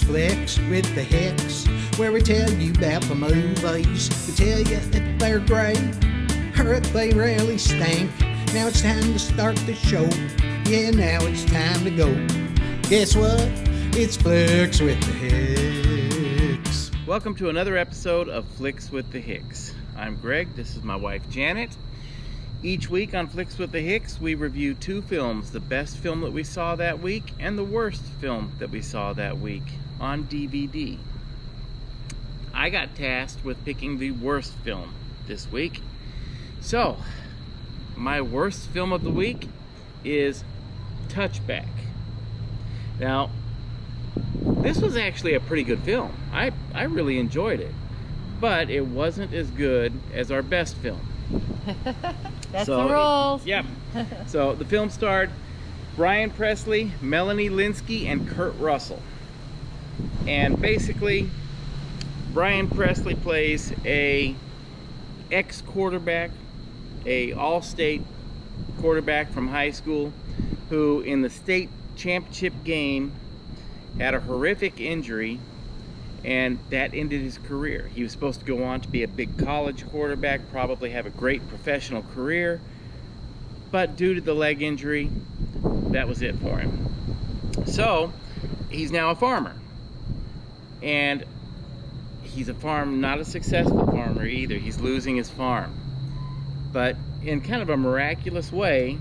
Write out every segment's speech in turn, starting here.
Flix with the Hicks, where we tell you about the movies. We tell you if they're great or if they really stink. Now it's time to start the show. Yeah, now it's time to go. Guess what? It's Flix with the Hicks. Welcome to another episode of Flix with the Hicks. I'm Greg. This is my wife Janet. Each week on Flix with the Hicks, we review two films, the best film that we saw that week and the worst film that we saw that week on DVD. I got tasked with picking the worst film this week. So, my worst film of the week is Touchback. Now, this was actually a pretty good film. I really enjoyed it, but it wasn't as good as our best film. That's the rules. Yep. So the film starred Brian Presley, Melanie Linsky, and Kurt Russell. And basically, Brian Presley plays a ex-quarterback, a all-state quarterback from high school, who in the state championship game had a horrific injury, and that ended his career. He was supposed to go on to be a big college quarterback, probably have a great professional career, but due to the leg injury, that was it for him. So he's now a farmer, and he's not a successful farmer either. He's losing his farm, but in kind of a miraculous way,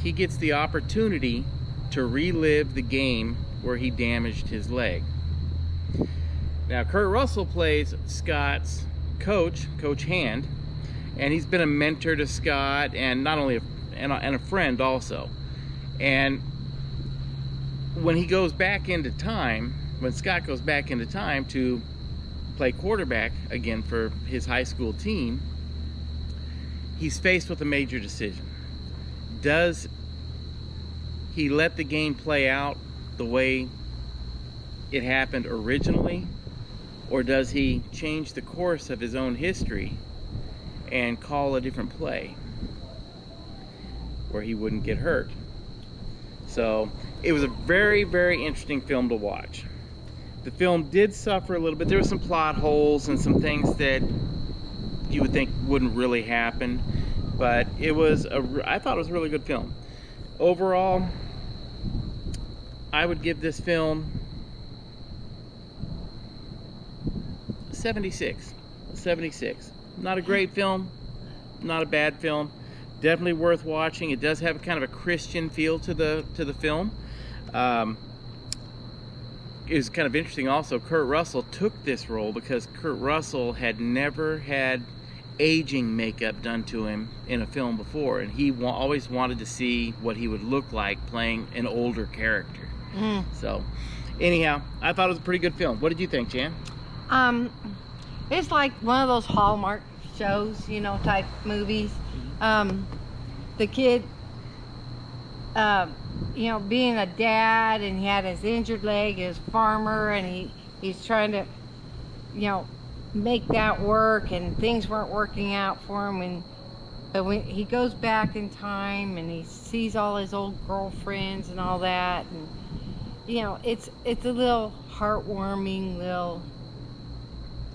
he gets the opportunity to relive the game where he damaged his leg. Now, Kurt Russell plays Scott's coach, Coach Hand, and he's been a mentor to Scott, and not only a friend also. And when he goes back into time, when Scott goes back into time to play quarterback again for his high school team, he's faced with a major decision. Does he let the game play out the way it happened originally, or does he change the course of his own history and call a different play where he wouldn't get hurt? So it was a very, very interesting film to watch. The film did suffer a little bit. There were some plot holes and some things that you would think wouldn't really happen, but I thought it was a really good film. Overall, I would give this film 76. Not a great film, not a bad film, definitely worth watching. It does have kind of a Christian feel to the film. It was kind of interesting also, Kurt Russell took this role because Kurt Russell had never had aging makeup done to him in a film before, and he always wanted to see what he would look like playing an older character. So anyhow, I thought it was a pretty good film. What did you think, Jan? It's like one of those Hallmark shows, type movies. The kid, being a dad, and he had his injured leg, his farmer, and he's trying to, make that work, and things weren't working out for him. But when he goes back in time and he sees all his old girlfriends and all that, and it's a little heartwarming little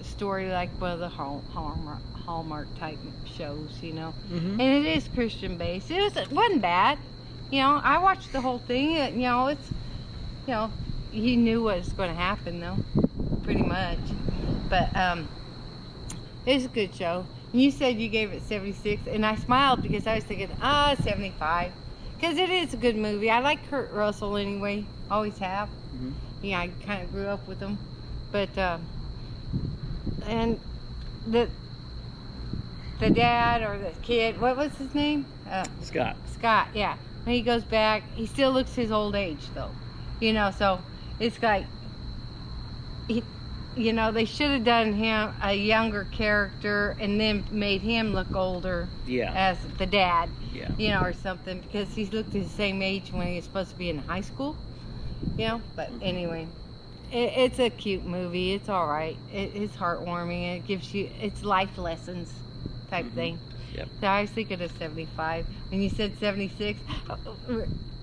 story, like one of the Hallmark type shows, And it is Christian based. It wasn't bad. I watched the whole thing. You knew what was going to happen though, pretty much. But it's a good show. You said you gave it 76, and I smiled because I was thinking 75, because it is a good movie. I like Kurt Russell anyway, always have. I kind of grew up with him, but and the dad or the kid, what was his name? Scott. Scott, yeah. When he goes back, he still looks his old age though, so it's like they should have done him a younger character and then made him look older, as the dad, or something, because he looked the same age when he was supposed to be in high school, but anyway, it's a cute movie. It's all right. It's heartwarming. It gives you, it's life lessons type thing. Yep. So I was thinking of 75. When you said 76,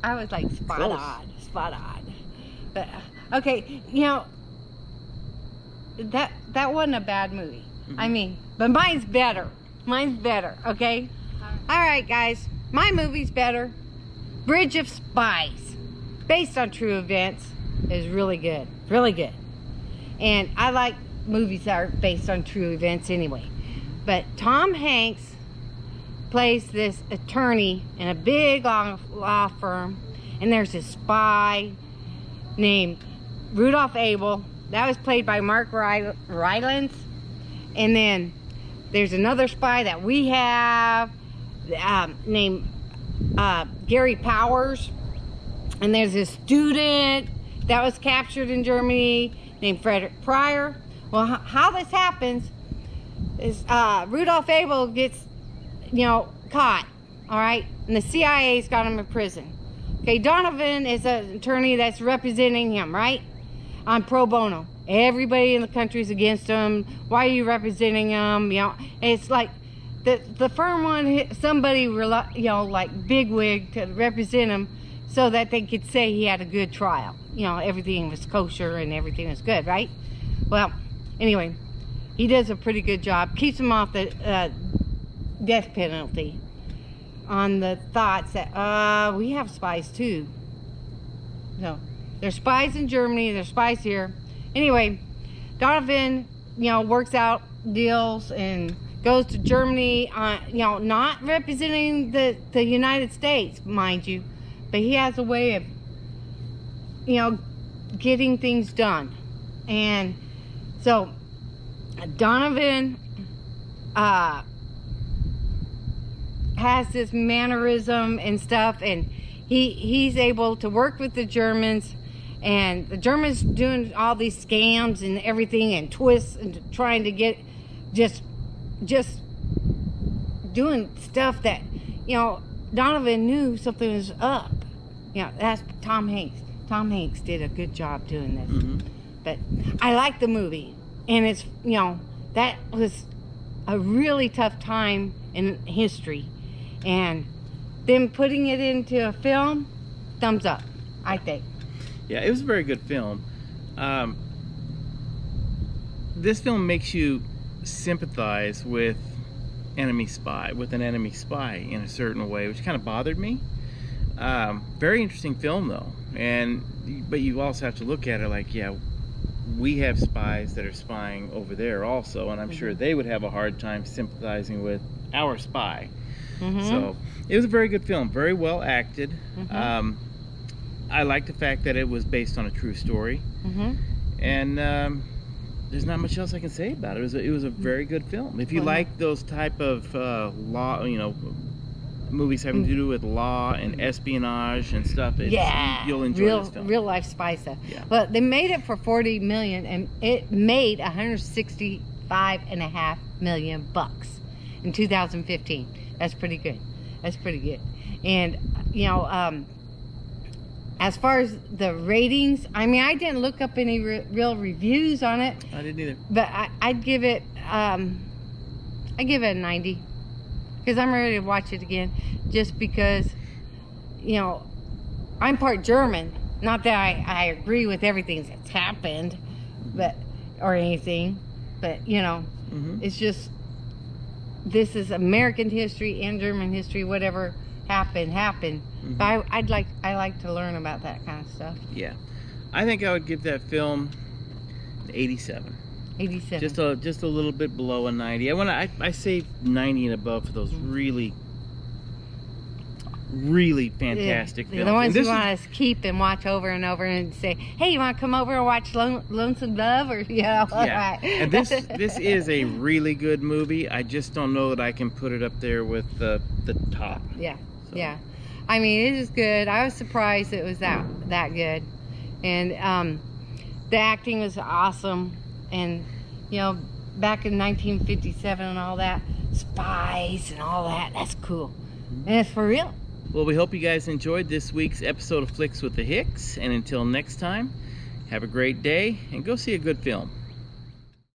I was like spot on. But okay, that wasn't a bad movie. I mean, but mine's better. Mine's better, okay? All right, guys. My movie's better. Bridge of Spies, based on true events, is really good. Really good. And I like movies that are based on true events anyway. But Tom Hanks plays this attorney in a big law firm, and there's a spy named Rudolph Abel. That was played by Mark Rylance. And then there's another spy that we have named Gary Powers. And there's a student that was captured in Germany named Frederick Pryor. Well, how this happens is Rudolph Abel gets, caught, all right? And the CIA's got him in prison. Okay, Donovan is an attorney that's representing him, right? On pro bono. Everybody in the country's against him. Why are you representing him? It's like the firm wanted somebody, like bigwig to represent him so that they could say he had a good trial. Everything was kosher and everything was good, right? Well, anyway, he does a pretty good job. Keeps him off the death penalty on the thoughts that we have spies too. No, there's spies in Germany, there's spies here. Anyway, Donovan, works out deals and goes to Germany, not representing the United States, mind you, but he has a way of, getting things done. And so Donovan has this mannerism and stuff, and he's able to work with the Germans, and the Germans doing all these scams and everything and twists and trying to get just doing stuff that Donovan knew something was up. That's Tom Hanks. Tom Hanks did a good job doing this. But I like the movie, and it's that was a really tough time in history, and them putting it into a film, thumbs up, I think. Yeah, it was a very good film. This film makes you sympathize with an enemy spy in a certain way, which kind of bothered me. Very interesting film though, but you also have to look at it like, yeah, we have spies that are spying over there also, and I'm sure they would have a hard time sympathizing with our spy. So it was a very good film, very well acted. I like the fact that it was based on a true story, and there's not much else I can say about it. It was a very good film. If you like those type of law, movies having to do with law and espionage and stuff, you'll enjoy this film. Real life spy stuff. Yeah. Well, they made it for $40 million, and it made $165.5 million in 2015. That's pretty good. And as far as the ratings, I mean, I didn't look up any real reviews on it. I didn't either. But I'd give it, a 90, because I'm ready to watch it again. Just because, I'm part German. Not that I agree with everything that's happened, or anything, but it's just, this is American history and German history. Whatever happened. But I like to learn about that kind of stuff. Yeah, I think I would give that film an 87. 87. Just a little bit below a 90. I say 90 and above for those really fantastic films. The ones you want to keep and watch over and over and say, hey, you want to come over and watch Lonesome Dove? Or yeah. Right. And this is a really good movie. I just don't know that I can put it up there with the top. Yeah. So. Yeah. I mean, it is good. I was surprised it was that good. And the acting was awesome. And, back in 1957 and all that, spies and all that, that's cool. And it's for real. Well, we hope you guys enjoyed this week's episode of Flix with the Hicks. And until next time, have a great day and go see a good film.